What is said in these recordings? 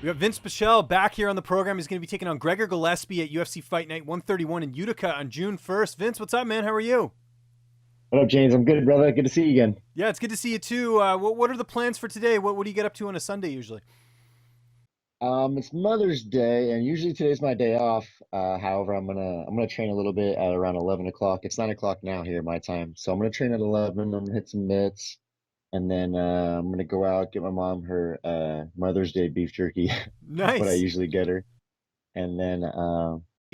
We have Vinc Pichel back here on the program. He's going to be taking on Gregor Gillespie at UFC Fight Night 131 in Utica on June 1st. Vince, what's up, man? How are you? What up, James? I'm good, brother. Good to see you again. Yeah, it's good to see you too. What are the plans for today? What do you get up to on a Sunday usually? It's Mother's Day, and usually today's my day off. However, I'm gonna train a little bit at around 11 o'clock. It's 9 o'clock now here my time, so I'm gonna train at 11. I'm gonna hit some mitts, and then I'm gonna go out get my mom her Mother's Day beef jerky, what I Nice. usually get her, and then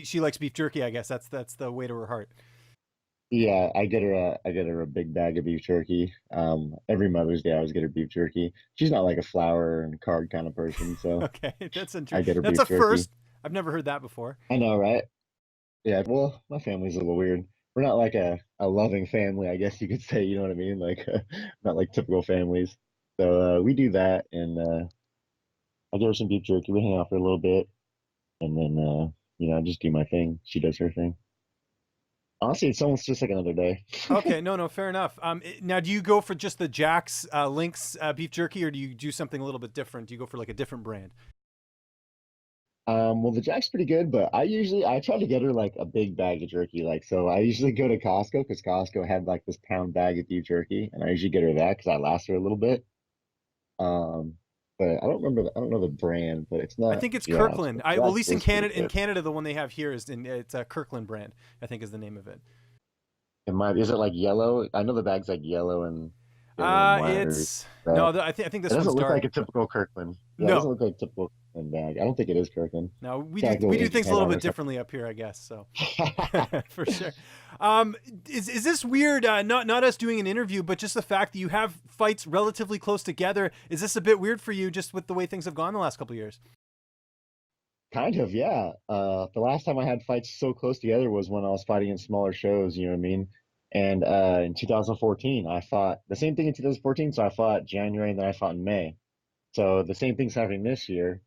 She likes beef jerky, I guess. That's the way to her heart. yeah, I get her a big bag of beef jerky. Every Mother's Day I always get her beef jerky. She's not like a flour and carb kind of person, so Okay, that's I interesting. get her That's beef a jerky. first. I've never heard that before. I know, right? Yeah, well, my family's a little weird. We're not like a loving family, I guess you could say, you know what I mean? Like not like typical families. So we do that and I give her some beef jerky, we hang out for a little bit and then I just do my thing. She does her thing. Honestly, it's almost just like another day. Okay, no, fair enough. Now, do you go for just the Jack's Lynx beef jerky, or do you do something a little bit different? Do you go for like a different brand? Well, the Jack's pretty good, but I try to get her like a big bag of jerky. Like, so I usually go to Costco because Costco had like this pound bag of beef jerky, and I usually get her that because I last her a little bit. Um, but I don't know the brand, but it's I not, think it's yeah, Kirkland. Well, at that's least in that's pretty Canada, good. the one they have here is it's a Kirkland brand. I think is the name of it. Is it like yellow? I know the bag's like yellow and white or It's red. no. I think It this one's doesn't look like dark, a but typical Kirkland. Yeah, it doesn't no, look like a typical Kirkland bag. I don't think it is Kirkland. no. It's got like a We little do agent things a head little on bit or something. differently up here, I guess. So for sure. Um, is this weird? Not us doing an interview, but just the fact that you have fights relatively close together. Is this a bit weird for you, just with the way things have gone the last couple of years? Kind of, yeah. The last time I had fights so close together was when I was fighting in smaller shows, you know what I mean? And in 2014, I fought the same thing in 2014. So I fought January and then I fought in May. So the same thing's happening this year,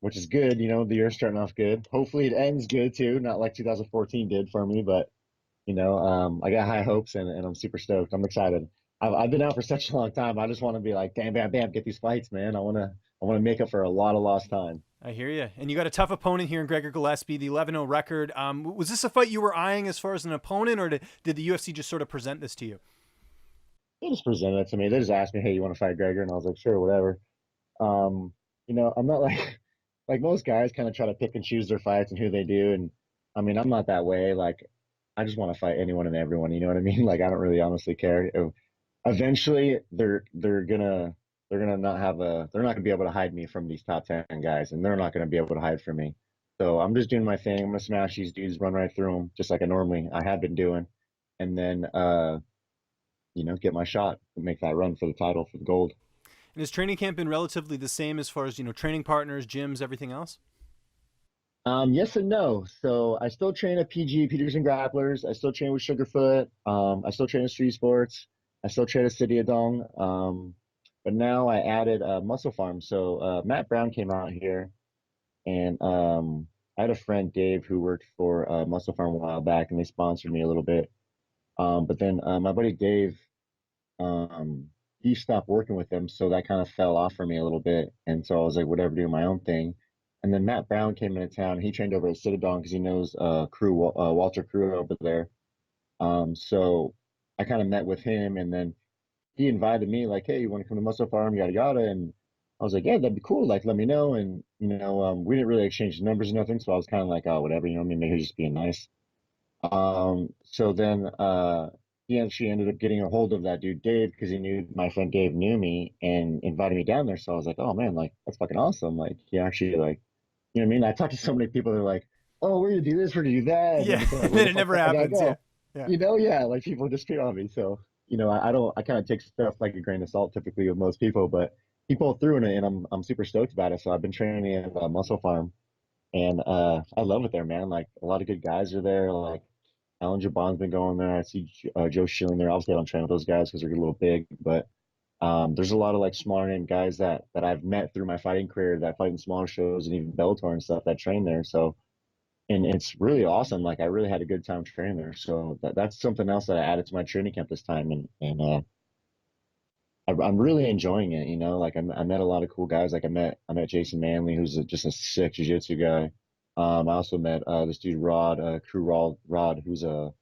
which is good. You know, the year's starting off good. Hopefully it ends good too, not like 2014 did for me, but I got high hopes and I'm super stoked. I'm excited. I've been out for such a long time. I just want to be like, bam, bam, bam, get these fights, man. I want to make up for a lot of lost time. I hear you. And you got a tough opponent here in Gregor Gillespie, the 11-0 record. Was this a fight you were eyeing as far as an opponent, or did the UFC just sort of present this to you? They just presented it to me. They just asked me, hey, you want to fight Gregor? And I was like, sure, whatever. I'm not like like most guys kind of try to pick and choose their fights and who they do. And I mean, I'm not that way. Like, I just want to fight anyone and everyone. You know what I mean? Like, I don't really honestly care. Eventually, they're not gonna be able to hide me from these top 10 guys, and they're not gonna be able to hide from me. So I'm just doing my thing. I'm gonna smash these dudes, run right through them, just like I have been doing, and then get my shot, make that run for the title for the gold. And has training camp been relatively the same as far as training partners, gyms, everything else? Yes and no. So I still train at PG, Peters and Grapplers. I still train with Sugarfoot. I still train at Street Sports. I still train at City of Dong. But now I added Muscle Farm. So Matt Brown came out here, and I had a friend Dave who worked for Muscle Farm a while back, and they sponsored me a little bit. But then my buddy Dave, um, he stopped working with them, so that kind of fell off for me a little bit. And so I was like, whatever, doing my own thing. And then Matt Brown came into town. He trained over at Citadon because he knows Walter Crew over there. So I kind of met with him, and then he invited me like, hey, you want to come to Muscle Farm, yada yada. And I was like, yeah, that'd be cool. Like, let me know. And we didn't really exchange numbers or nothing, so I was kind of like, oh, whatever, I mean, maybe he's just being nice. So then he actually ended up getting a hold of that dude Dave because he knew my friend Dave knew me and invited me down there. So I was like, oh man, like that's fucking awesome. Like he actually like, you know what I mean? I talked to so many people that are like, oh, we're gonna do this, we're gonna do that, and then Yeah, it's like, and where then the it fuck never I gotta happens. Yeah, go? yeah. Yeah, like people just pick on me. So I don't, I kind of take stuff like a grain of salt typically with most people, but he pulled through in it, and I'm super stoked about it. So I've been training at Muscle Farm, and I love it there, man. Like a lot of good guys are there, like. Alan Jabon's been going there. I see Joe Schilling there. Obviously, I don't train with those guys because they're a little big, but there's a lot of like smaller name guys that I've met through my fighting career that fight in smaller shows and even Bellator and stuff that train there. So, and it's really awesome. Like I really had a good time training there. So that's something else that I added to my training camp this time, and I'm really enjoying it. Like I met a lot of cool guys. Like I met Jason Manley, who's just a sick jiu-jitsu guy. I also met this dude Rod, who's a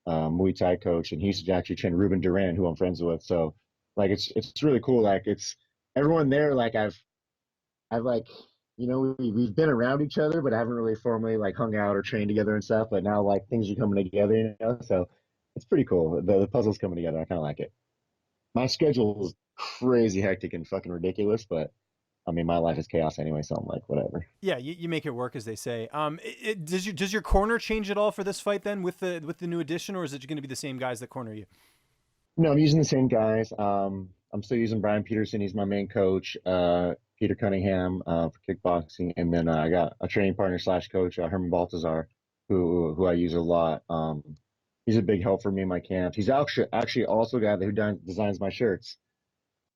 Muay Thai coach, and he used to actually train Ruben Duran, who I'm friends with. So like it's really cool. Like it's everyone there. Like I've like we've been around each other, but I haven't really formally like hung out or trained together and stuff. But now like things are coming together, So it's pretty cool. The puzzle's coming together. I kind of like it. My schedule is crazy hectic and fucking ridiculous, but I mean my life is chaos anyway, so I'm like whatever. Yeah, you make it work, as they say. Does your corner change at all for this fight then with the new addition, or is it going to be the same guys that corner you? No, I'm using the same guys. I'm still using Brian Peterson. He's my main coach. Peter Cunningham for kickboxing, and then I got a training partner slash coach, Herman Baltazar, who I use a lot. He's a big help for me in my camp. He's actually also a guy who designs my shirts.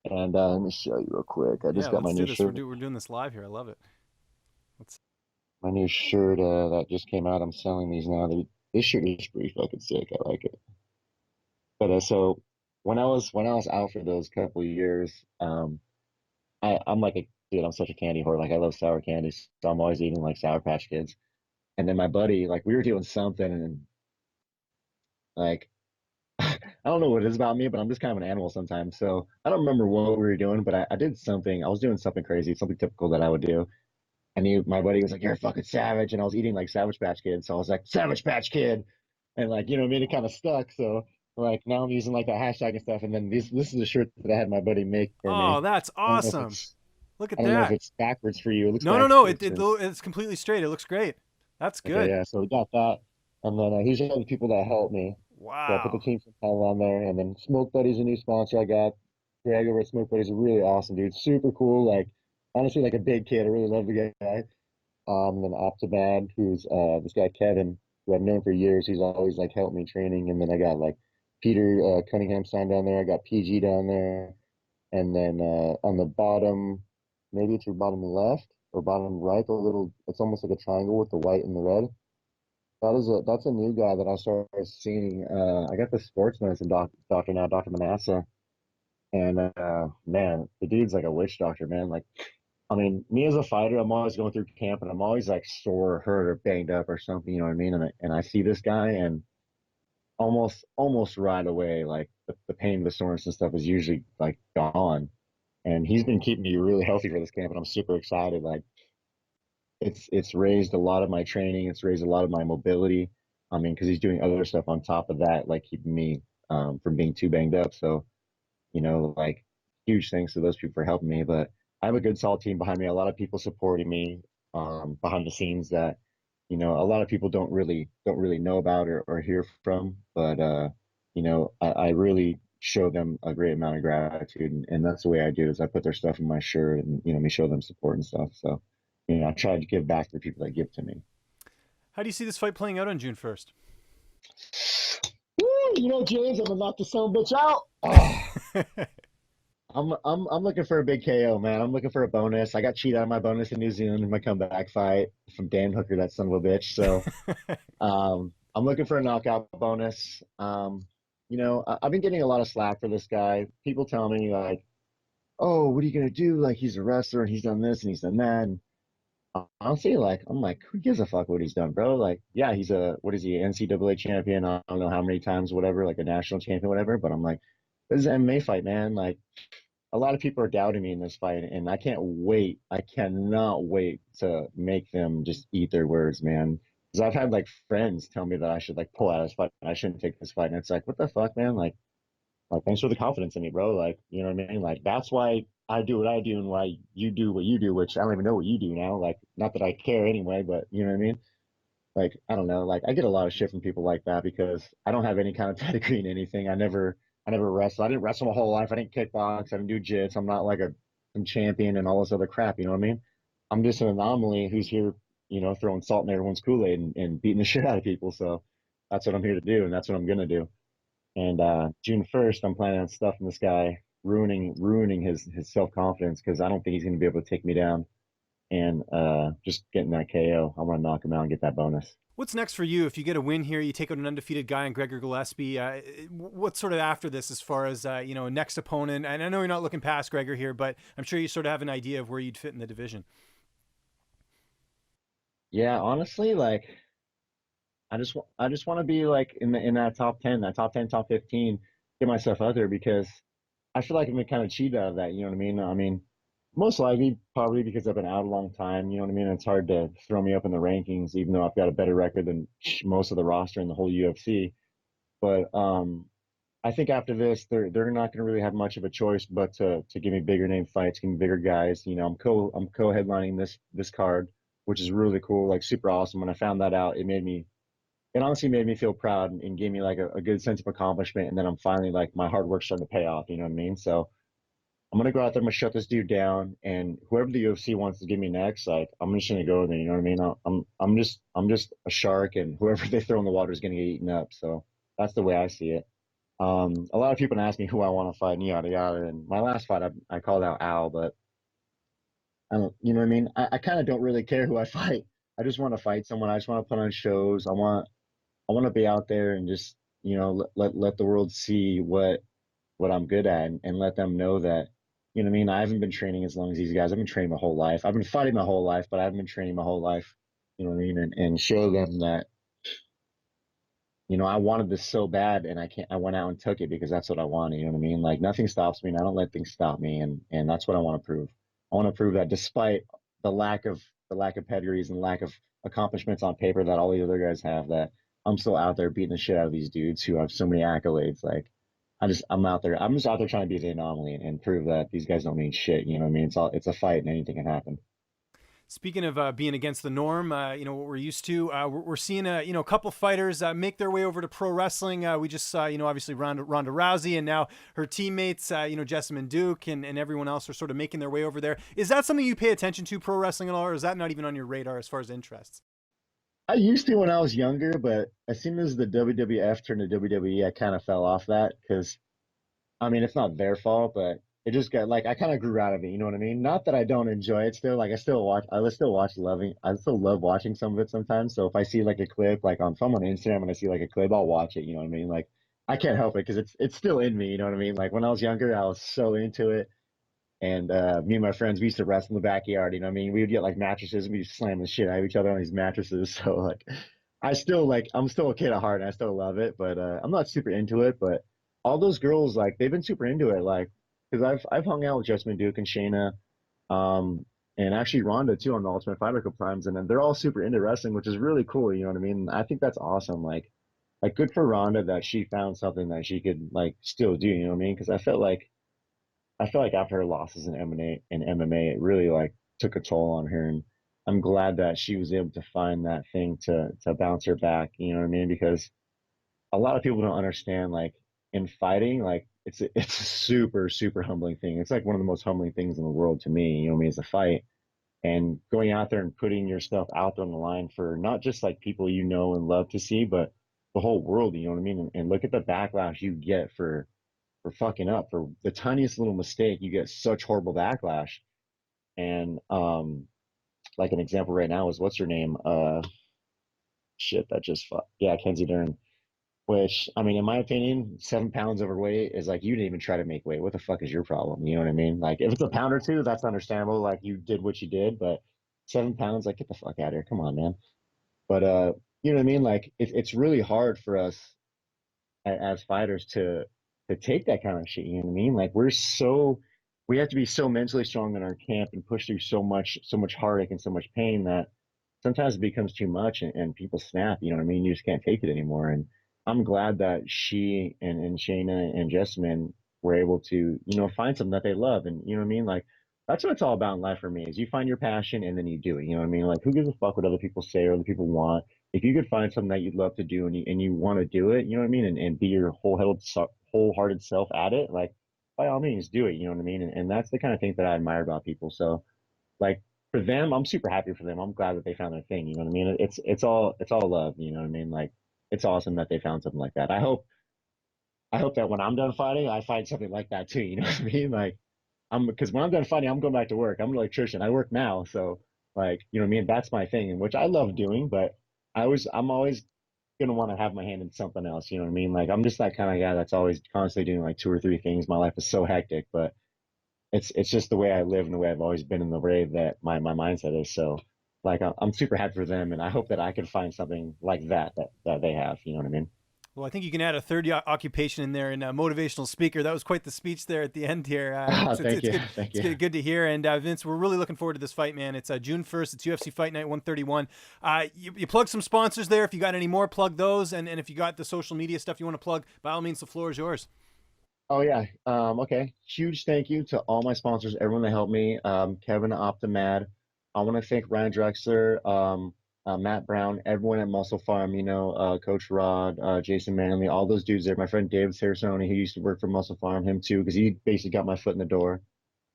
And let me show you real quick. I Yeah, just got my let's do new this. shirt. We're doing this live here. I love it. Let's. My new shirt that just came out. I'm selling these now. This shirt is pretty fucking sick. I like it. But so when I was out for those couple of years, I'm like a dude. I'm such a candy whore. Like I love sour candies, so I'm always eating like Sour Patch Kids. And then my buddy, like we were doing something, and like I don't know what it is about me, but I'm just kind of an animal sometimes. So I don't remember what we were doing, but I did something. I was doing something crazy, something typical that I would do. And my buddy was like, "You're a fucking savage," and I was eating like Savage Patch Kid, so I was like, "Savage Patch Kid," and like I mean, it kind of stuck. So like now I'm using like that hashtag and stuff. And then this is a shirt that I had my buddy make for Oh, me. that's I don't know if awesome. it's Look at I don't know if that. it's backwards for you. It looks No, no, no. backwards. It's completely straight. It looks great. That's Okay, good. yeah. So we got that, and then he's one of the people that helped me. So I put the Wow. team some time on there, and then Smoke Buddy's a new sponsor I got. Greg over at Smoke Buddy's a really awesome dude, super cool. Like honestly, like a big kid. I really love the guy. And then Optimad, who's this guy Kevin, who I've known for years. He's always like helped me training, and then I got like Peter Cunningham signed down there. I got PG down there, and then on the bottom, maybe it's your bottom left or bottom right, the little. It's almost like a triangle with the white and the red. That's a new guy that I started seeing. I got the sports medicine doctor now, Dr. Manassa, and man, the dude's like a witch doctor, man. Like, I mean, me as a fighter, I'm always going through camp, and I'm always like sore, or hurt, or banged up, or something. You know what I mean? And I see this guy, and almost right away, like the pain, the soreness, and stuff is usually like gone. And he's been keeping me really healthy for this camp, and I'm super excited. Like, it's raised a lot of my training. It's raised a lot of my mobility. I mean, because he's doing other stuff on top of that, like keeping me from being too banged up. So, like huge thanks to those people for helping me. But I have a good solid team behind me. A lot of people supporting me behind the scenes that a lot of people don't really know about or hear from. But I really show them a great amount of gratitude, and that's the way I do it. Is I put their stuff in my shirt, and me show them support and stuff. So I try to give back to the people that give to me. How do you see this fight playing out on June 1st? Woo, James, I'm gonna knock the son of a bitch out. Oh, I'm looking for a big KO, man. I'm looking for a bonus. I got cheated out of my bonus in New Zealand in my comeback fight from Dan Hooker, that son of a bitch. So I'm looking for a knockout bonus. I've been getting a lot of slack for this guy. People tell me like, "Oh, what are you gonna do? Like he's a wrestler and he's done this and he's done that." And honestly, like I'm like, who gives a fuck what he's done, bro? Like, yeah, he's what is he, NCAA champion? I don't know how many times, whatever, like a national champion, whatever. But I'm like, this is an MMA fight, man. Like, a lot of people are doubting me in this fight, and I can't wait. I cannot wait to make them just eat their words, man. Because I've had like friends tell me that I should like pull out of this fight, and I shouldn't take this fight, and it's like, what the fuck, man? Like, thanks for the confidence in me, bro. Like, you know what I mean? Like, that's why I do what I do and why you do what you do, which I don't even know what you do now. Like, not that I care anyway, but you know what I mean? Like, I don't know. Like, I get a lot of shit from people like that because I don't have any kind of pedigree in anything. I never wrestled. I didn't wrestle my whole life. I didn't kickbox. I didn't do jits. I'm not like some champion and all this other crap. You know what I mean? I'm just an anomaly who's here, throwing salt in everyone's Kool-Aid and beating the shit out of people. So that's what I'm here to do, and that's what I'm gonna do. And June 1st, I'm planning on stuffing this guy, ruining his self confidence because I don't think he's going to be able to take me down. and just getting that KO. I want to knock him out and get that bonus. What's next for you? If you get a win here, you take out an undefeated guy in Gregor Gillespie. What's sort of after this as far as, next opponent? And I know you're not looking past Gregor here, but I'm sure you sort of have an idea of where you'd fit in the division. Yeah, honestly, like I just want to be like in that top 10, that top 10, top 15, get myself out there because I feel like I've been kind of cheated out of that. You know what I mean? I mean, most likely probably because I've been out a long time. You know what I mean? It's hard to throw me up in the rankings, even though I've got a better record than most of the roster in the whole UFC. But I think after this, they're not going to really have much of a choice but to give me bigger name fights, give me bigger guys. You know, I'm co-headlining this card, which is really cool, like super awesome. When I found that out, it honestly made me feel proud and gave me like a good sense of accomplishment. And then I'm finally like my hard work starting to pay off. You know what I mean? So I'm gonna go out there, I'm gonna shut this dude down, and whoever the UFC wants to give me next, like I'm just gonna go there. You know what I mean? I'm just a shark, and whoever they throw in the water is gonna get eaten up. So that's the way I see it. A lot of people ask me who I want to fight and yada yada. And my last fight, I called out Al, but I don't, you know what I mean? I kind of don't really care who I fight. I just want to fight someone. I just want to put on shows. I want to be out there and just, let the world see what I'm good at, and let them know that, you know what I mean? I haven't been training as long as these guys. I've been training my whole life. I've been fighting my whole life, but I haven't been training my whole life. You know what I mean? And show them that, I wanted this so bad, and I went out and took it because that's what I wanted. You know what I mean? Like nothing stops me, and I don't let things stop me. And that's what I want to prove. I want to prove that despite the lack of pedigrees and lack of accomplishments on paper that all the other guys have, that I'm still out there beating the shit out of these dudes who have so many accolades. Like I'm out there. I'm just out there trying to be the anomaly and prove that these guys don't mean shit. You know what I mean? It's a fight and anything can happen. Speaking of being against the norm, what we're used to, we're seeing a couple fighters make their way over to pro wrestling. We just saw, obviously Ronda Rousey, and now her teammates, Jessamine Duke and everyone else are sort of making their way over there. Is that something you pay attention to, pro wrestling at all, or is that not even on your radar as far as interests? I used to when I was younger, but as soon as the WWF turned to WWE, I kind of fell off that because I mean, it's not their fault, but it just got like I kind of grew out of it. You know what I mean? Not that I don't enjoy it still. Like I still love watching some of it sometimes. So if I see like a clip, like if I'm on Instagram and I see like a clip, I'll watch it. You know what I mean? Like I can't help it because it's still in me. You know what I mean? Like when I was younger, I was so into it. And me and my friends, we used to wrestle in the backyard. You know what I mean? We would get like mattresses and we just slam the shit out of each other on these mattresses. So like I'm still a kid at heart and I still love it, but I'm not super into it. But all those girls, like they've been super into it, like because I've hung out with Jessamine Duke and Shayna, um, and actually Ronda too on the Ultimate Fighter a couple times, and then they're all super into wrestling, which is really cool. You know what I mean? I think that's awesome. Like good for Ronda that she found something that she could like still do. You know what I mean? Because I feel like after her losses in MMA, it really like took a toll on her, and I'm glad that she was able to find that thing to bounce her back. You know what I mean? Because a lot of people don't understand, like in fighting, like it's a super super humbling thing. It's like one of the most humbling things in the world to me. You know what I mean? Is a fight and going out there and putting your stuff out there on the line for not just like people you know and love to see, but the whole world. You know what I mean? And look at the backlash you get for fucking up for the tiniest little mistake. You get such horrible backlash. And like an example right now is what's her name? Shit, that just yeah, Kenzie Dern. Which I mean, in my opinion, 7 pounds overweight is like you didn't even try to make weight. What the fuck is your problem? You know what I mean? Like if it's a pound or two, that's understandable. Like you did what you did, but 7 pounds, like get the fuck out of here. Come on, man. But you know what I mean? Like it's really hard for us as fighters to take that kind of shit. You know what I mean? Like we have to be so mentally strong in our camp and push through so much heartache and so much pain that sometimes it becomes too much, and people snap. You know what I mean? You just can't take it anymore. And I'm glad that she and Shayna and Jessamine were able to, find something that they love. And you know what I mean? Like that's what it's all about in life for me is you find your passion and then you do it. You know what I mean? Like who gives a fuck what other people say or other people want? If you could find something that you'd love to do and you want to do it, you know what I mean? And be your wholehearted self at it, like by all means do it. You know what I mean? And that's the kind of thing that I admire about people. So like for them, I'm super happy for them. I'm glad that they found their thing. You know what I mean? It's all love. You know what I mean? Like it's awesome that they found something like that. I hope that when I'm done fighting, I find something like that too. You know what I mean? Like because when I'm done fighting, I'm going back to work. I'm an electrician. I work now, so Like, you know what I mean? That's my thing, and which I love doing, but I'm always gonna want to have my hand in something else. You know what I mean? Like, I'm just that kind of guy that's always constantly doing like two or three things. My life is so hectic, but it's just the way I live and the way I've always been and the way that my mindset is. So, like, I'm super happy for them, and I hope that I can find something like that they have. You know what I mean? Well, I think you can add a third occupation in there, and motivational speaker. That was quite the speech there at the end here. Thank It's you, good. thank It's you. good to hear. And Vince, we're really looking forward to this fight, man. It's June 1st. It's UFC Fight Night 131. You plug some sponsors there. If you got any more, plug those. And if you got the social media stuff you want to plug, by all means, the floor is yours. Oh yeah. Okay. Huge thank you to all my sponsors, everyone that helped me. Kevin Optimad. I want to thank Ryan Drexler, Matt Brown, everyone at Muscle Farm, Coach Rod, Jason Manley, all those dudes there. My friend David Sarasoni, who used to work for Muscle Farm, him too, because he basically got my foot in the door.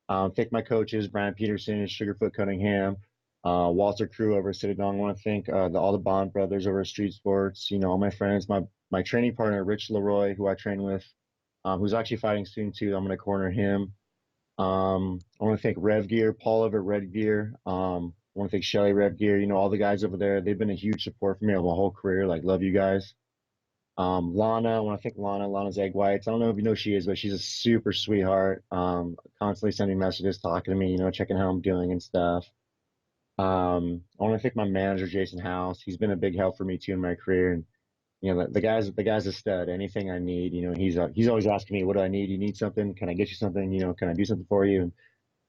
Thank my coaches, Brian Peterson and Sugarfoot Cunningham, Walter Crew over at Citadel. I want to thank all the Bond brothers over at Street Sports, all my friends, my training partner, Rich Leroy, who I train with, who's actually fighting soon too. I'm going to corner him. I want to thank Rev Gear, Paul over at Red Gear. I want to thank Shelly Rev Gear. All the guys over there. They've been a huge support for me over my whole career. Like, love you guys. Lana, I want to thank Lana. Lana's Egg Whites. I don't know if you know who she is, but she's a super sweetheart. Constantly sending messages, talking to me, checking how I'm doing and stuff. I want to thank my manager, Jason House. He's been a big help for me too in my career. And the guy's a stud. Anything I need, he's always asking me, "What do I need? You need something? Can I get you something? Can I do something for you?" And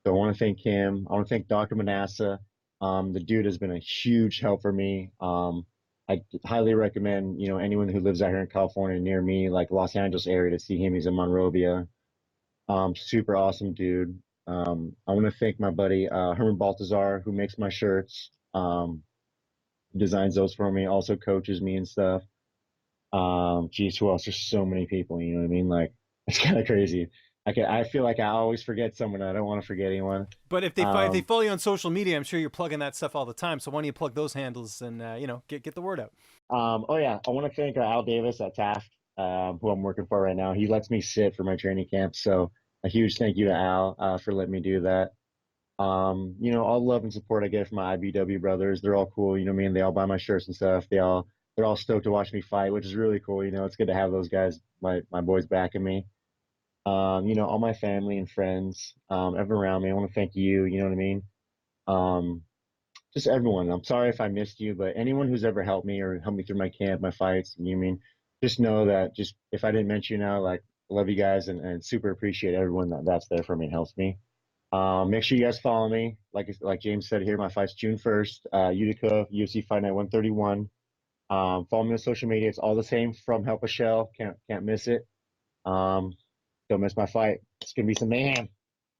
so I want to thank him. I want to thank Dr. Manasseh. The dude has been a huge help for me. I highly recommend, anyone who lives out here in California near me, like Los Angeles area, to see him. He's in Monrovia. Super awesome dude. I want to thank my buddy Herman Baltazar, who makes my shirts, designs those for me, also coaches me and stuff. Geez, who else? There's so many people, you know what I mean? Like, it's kind of crazy. I feel like I always forget someone. I don't want to forget anyone. But if they Um, follow you on social media, I'm sure you're plugging that stuff all the time. So why don't you plug those handles and get the word out? oh yeah, I want to thank Al Davis at Taft, who I'm working for right now. He lets me sit for my training camp, so a huge thank you to Al for letting me do that. All the love and support I get from my IBW brothers. They're all cool, what I mean? They all buy my shirts and stuff. They're all stoked to watch me fight, which is really cool. It's good to have those guys, my boys backing me. All my family and friends, everyone around me. I want to thank you, you know what I mean? Um, just everyone. I'm sorry if I missed you, but anyone who's ever helped me or helped me through my camp, my fights, you know what I mean? Just know that just if I didn't mention you now, like, I love you guys and super appreciate everyone that's there for me and helps me. Make sure you guys follow me. Like James said here, my fight's June 1st, Utica, UFC Fight Night 131. Follow me on social media. It's all the same from Help a Shell. Can't miss it. Don't miss my fight. It's gonna be some mayhem.